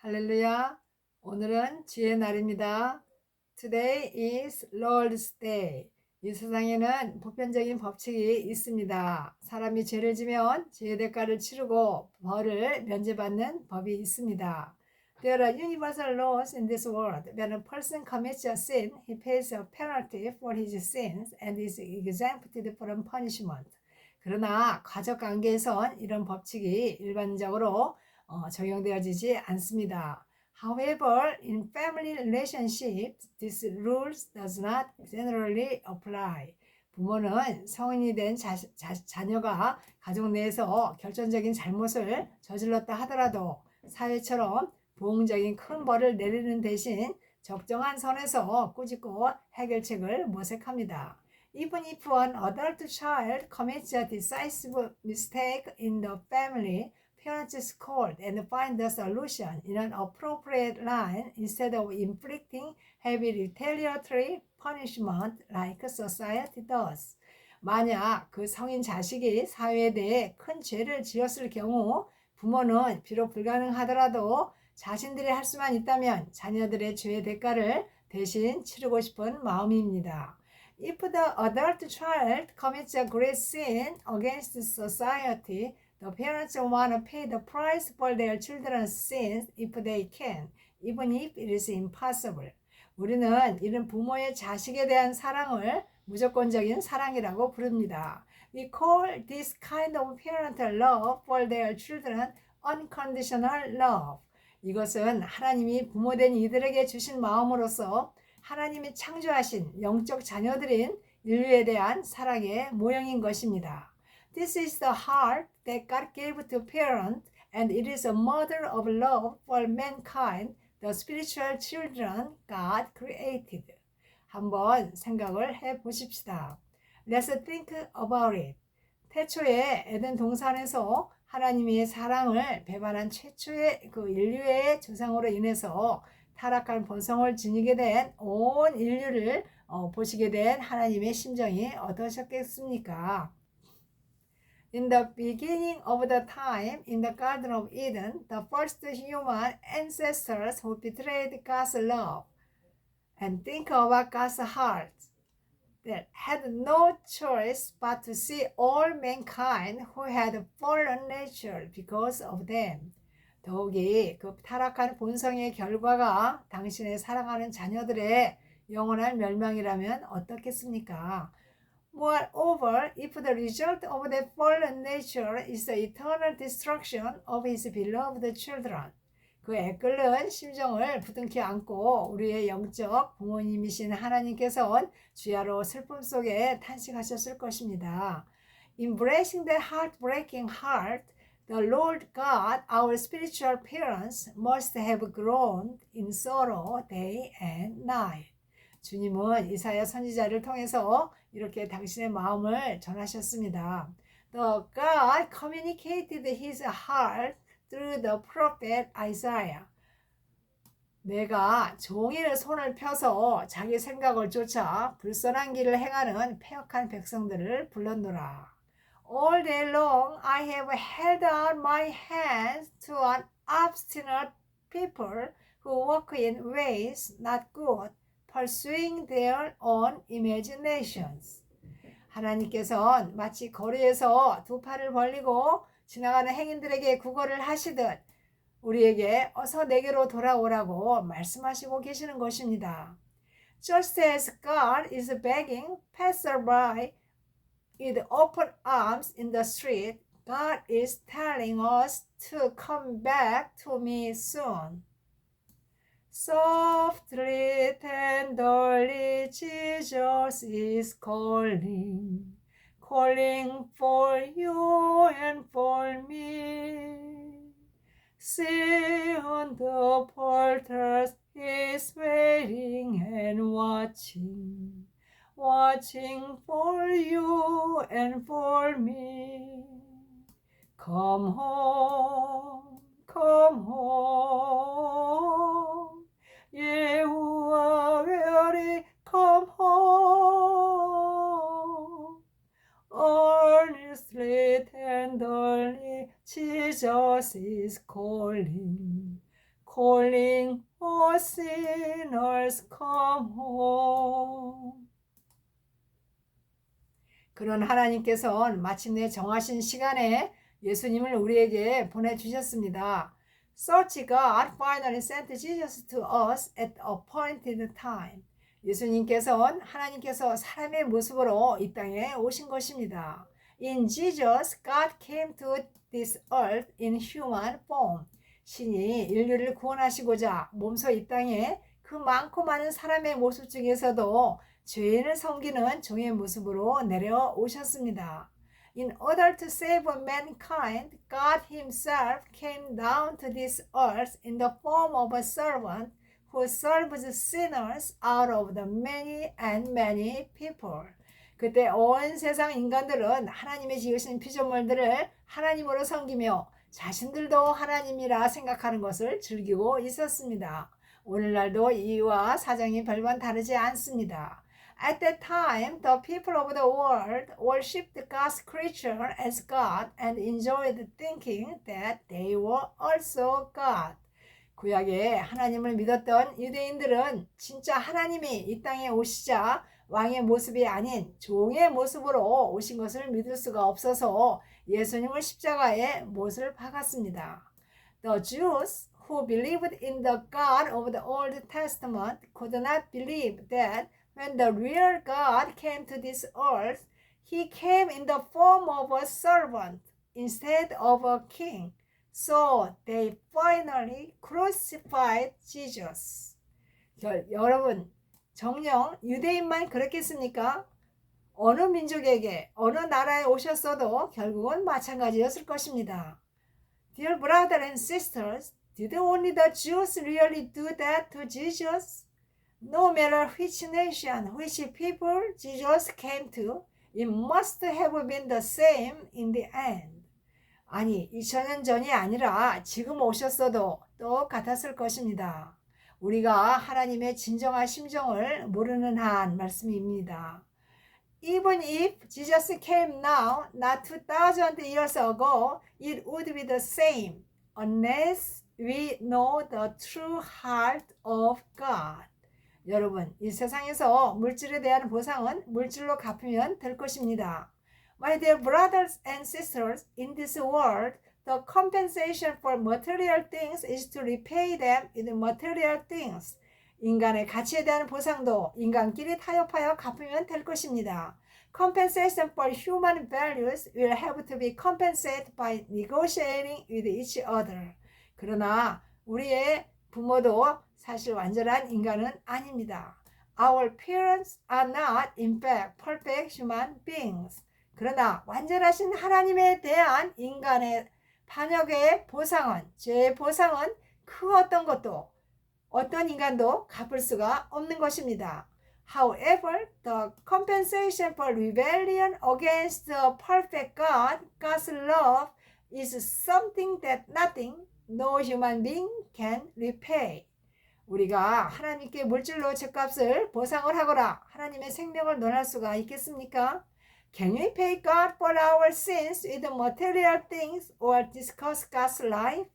할렐루야. 오늘은 주의 날입니다. Today is Lord's Day. 이 세상에는 보편적인 법칙이 있습니다. 사람이 죄를 지면 죄의 대가를 치르고 벌을 면제받는 법이 있습니다. There are universal laws in this world. When a person commits a sin, he pays a penalty for his sins and is exempted from punishment. 그러나 가족 관계에선 이런 법칙이 일반적으로 적용되어지지 않습니다. However, in family relationships, this rules does not generally apply. 부모는 성인이 된 자녀가 가족 내에서 결정적인 잘못을 저질렀다 하더라도 사회처럼 보응적인 큰 벌을 내리는 대신 적정한 선에서 꾸짖고 해결책을 모색합니다. Even if an adult child commits a decisive mistake in the family, parents scold and find the solution in an appropriate line instead of inflicting heavy retaliatory punishment like society does. 만약 그 성인 자식이 사회에 대해 큰 죄를 지었을 경우 부모는 비록 불가능하더라도 자신들이 할 수만 있다면 자녀들의 죄의 대가를 대신 치르고 싶은 마음입니다. If the adult child commits a great sin against society, the parents want to pay the price for their children's sins if they can, even if it is impossible. 우리는 이런 부모의 자식에 대한 사랑을 무조건적인 사랑이라고 부릅니다. We call this kind of parental love for their children unconditional love. 이것은 하나님이 부모된 이들에게 주신 마음으로서 하나님이 창조하신 영적 자녀들인 인류에 대한 사랑의 모형인 것입니다. This is the heart that God gave to parents, and it is a mother of love for mankind, the spiritual children God created. 한번 생각을 해 보십시다. Let's think about it. 태초에 에덴 동산에서 하나님의 사랑을 배반한 최초의 그 인류의 조상으로 인해서 타락한 본성을 지니게 된 온 인류를 보시게 된 하나님의 심정이 어떠셨겠습니까? In the beginning of the time, in the Garden of Eden, the first human ancestors who betrayed God's love, and think about God's heart, that had no choice but to see all mankind who had fallen nature because of them. 더욱이 그 타락한 본성의 결과가 당신의 사랑하는 자녀들의 영원한 멸망이라면 어떻겠습니까? Moreover, if the result of the fallen nature is the eternal destruction of his beloved children, 그 애끓는 심정을 부둥켜 안고 우리의 영적 부모님이신 하나님께서는 주야로 슬픔 속에 탄식하셨을 것입니다. Embracing that heartbreaking heart, the Lord God, our spiritual parents, must have groaned in sorrow day and night. 주님은 이사야 선지자를 통해서 이렇게 당신의 마음을 전하셨습니다. The God communicated his heart through the prophet Isaiah. 내가 종일 손을 펴서 자기 생각을 쫓아 불선한 길을 행하는 패역한 백성들을 불렀노라. All day long I have held out my hands to an obstinate people who walk in ways not good, pursuing their own imaginations. 하나님께서는 마치 거리에서 두 팔을 벌리고 지나가는 행인들에게 구걸을 하시듯 우리에게 어서 내게로 돌아오라고 말씀하시고 계시는 것입니다. Just as God is begging passerby with open arms in the street, God is telling us to come back to me soon. Softly, tenderly, Jesus is calling, calling for you and for me. See on the portals, he's waiting and watching, watching for you and for me. Come home, come home. Yehovah, weary, come home. Earnestly, tenderly, Jesus is calling, calling all sinners come home. 그런 하나님께서는 마침내 정하신 시간에 예수님을 우리에게 보내주셨습니다. Such God finally sent Jesus to us at the appointed time. 예수님께서는 하나님께서 사람의 모습으로 이 땅에 오신 것입니다. In Jesus, God came to this earth in human form. 신이 인류를 구원하시고자 몸소 이 땅에 그 많고 많은 사람의 모습 중에서도 죄인을 섬기는 종의 모습으로 내려오셨습니다. In order to save mankind, God Himself came down to this earth in the form of a servant who serves sinners out of the many and many people. 그때 온 세상 인간들은 하나님의 지으신 피조물들을 하나님으로 섬기며 자신들도 하나님이라 생각하는 것을 즐기고 있었습니다. 오늘날도 이와 사정이 별반 다르지 않습니다. At that time, the people of the world worshipped God's creature as God and enjoyed thinking that they were also God. 구약에 하나님을 믿었던 유대인들은 진짜 하나님이 이 땅에 오시자 왕의 모습이 아닌 종의 모습으로 오신 것을 믿을 수가 없어서 예수님을 십자가에 못을 박았습니다. The Jews who believed in the God of the Old Testament could not believe that when the real God came to this earth, He came in the form of a servant instead of a king. So they finally crucified Jesus. 여러분, 정녕 유대인만 그렇겠습니까? 어느 민족에게, 어느 나라에 오셨어도 결국은 마찬가지였을 것입니다. Dear brothers and sisters, did only the Jews really do that to Jesus? No matter which nation, which people Jesus came to, it must have been the same in the end. 아니, 2000년 전이 아니라 지금 오셨어도 똑같았을 것입니다. 우리가 하나님의 진정한 심정을 모르는 한 말씀입니다. Even if Jesus came now, not 2000 years ago, it would be the same, unless we know the true heart of God. 여러분, 이 세상에서 물질에 대한 보상은 물질로 갚으면 될 것입니다. My dear brothers and sisters, in this world, the compensation for material things is to repay them with material things. 인간의 가치에 대한 보상도 인간끼리 타협하여 갚으면 될 것입니다. Compensation for human values will have to be compensated by negotiating with each other. 그러나 우리의 부모도 사실 완전한 인간은 아닙니다. Our parents are not in fact perfect human beings. 그러나 완전하신 하나님에 대한 인간의 반역의 보상은, 죄의 보상은 그 어떤 것도 어떤 인간도 갚을 수가 없는 것입니다. However, the compensation for rebellion against the perfect God, God's love, is something that nothing, no human being can repay. 우리가 하나님께 물질로 죄값을 보상을 하거나 하나님의 생명을 논할 수가 있겠습니까? Can we pay God for our sins with material things or discuss God's life?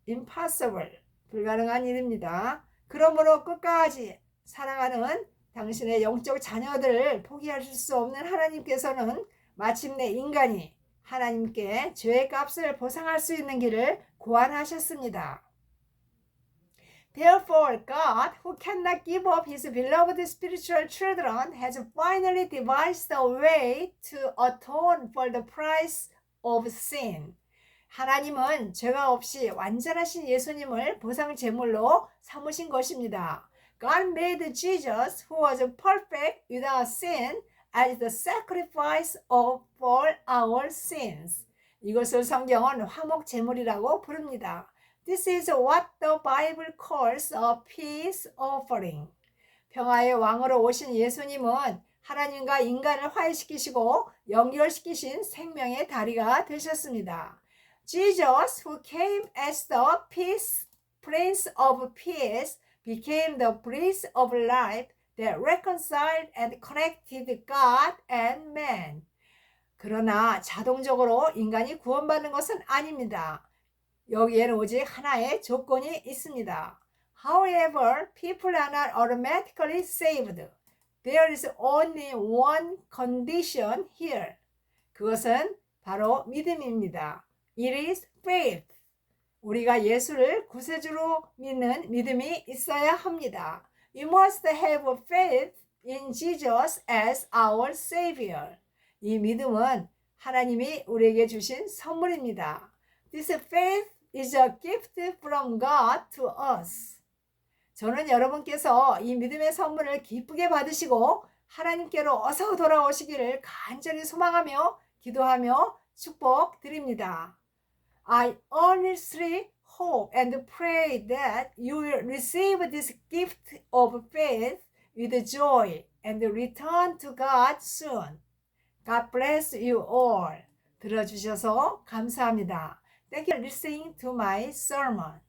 Impossible. 불가능한 일입니다. 그러므로 끝까지 사랑하는 당신의 영적 자녀들을 포기하실 수 없는 하나님께서는 마침내 인간이 하나님께 죄의 값을 보상할 수 있는 길을 고안하셨습니다. Therefore, God, who cannot give up His beloved spiritual children, has finally devised a way to atone for the price of sin. 하나님은 죄가 없이 완전하신 예수님을 보상 제물로 삼으신 것입니다. God made Jesus, who was perfect without sin, as the sacrifice for our sins. 이것을 성경은 화목 제물이라고 부릅니다. This is what the Bible calls a peace offering. 평화의 왕으로 오신 예수님은 하나님과 인간을 화해시키시고 연결시키신 생명의 다리가 되셨습니다. Jesus, who came as the peace, Prince of Peace, became the breath of life that reconciled and connected God and man. 그러나 자동적으로 인간이 구원받는 것은 아닙니다. 여기에는 오직 하나의 조건이 있습니다. However, people are not automatically saved. There is only one condition here. 그것은 바로 믿음입니다. It is faith. 우리가 예수를 구세주로 믿는 믿음이 있어야 합니다. We must have faith in Jesus as our Savior. 이 믿음은 하나님이 우리에게 주신 선물입니다. This faith is a gift from God to us. 저는 여러분께서 이 믿음의 선물을 기쁘게 받으시고 하나님께로 어서 돌아오시기를 간절히 소망하며 기도하며 축복드립니다. I earnestly hope and pray that you will receive this gift of faith with joy and return to God soon. God bless you all. 들어주셔서 감사합니다. Thank you for listening to my sermon.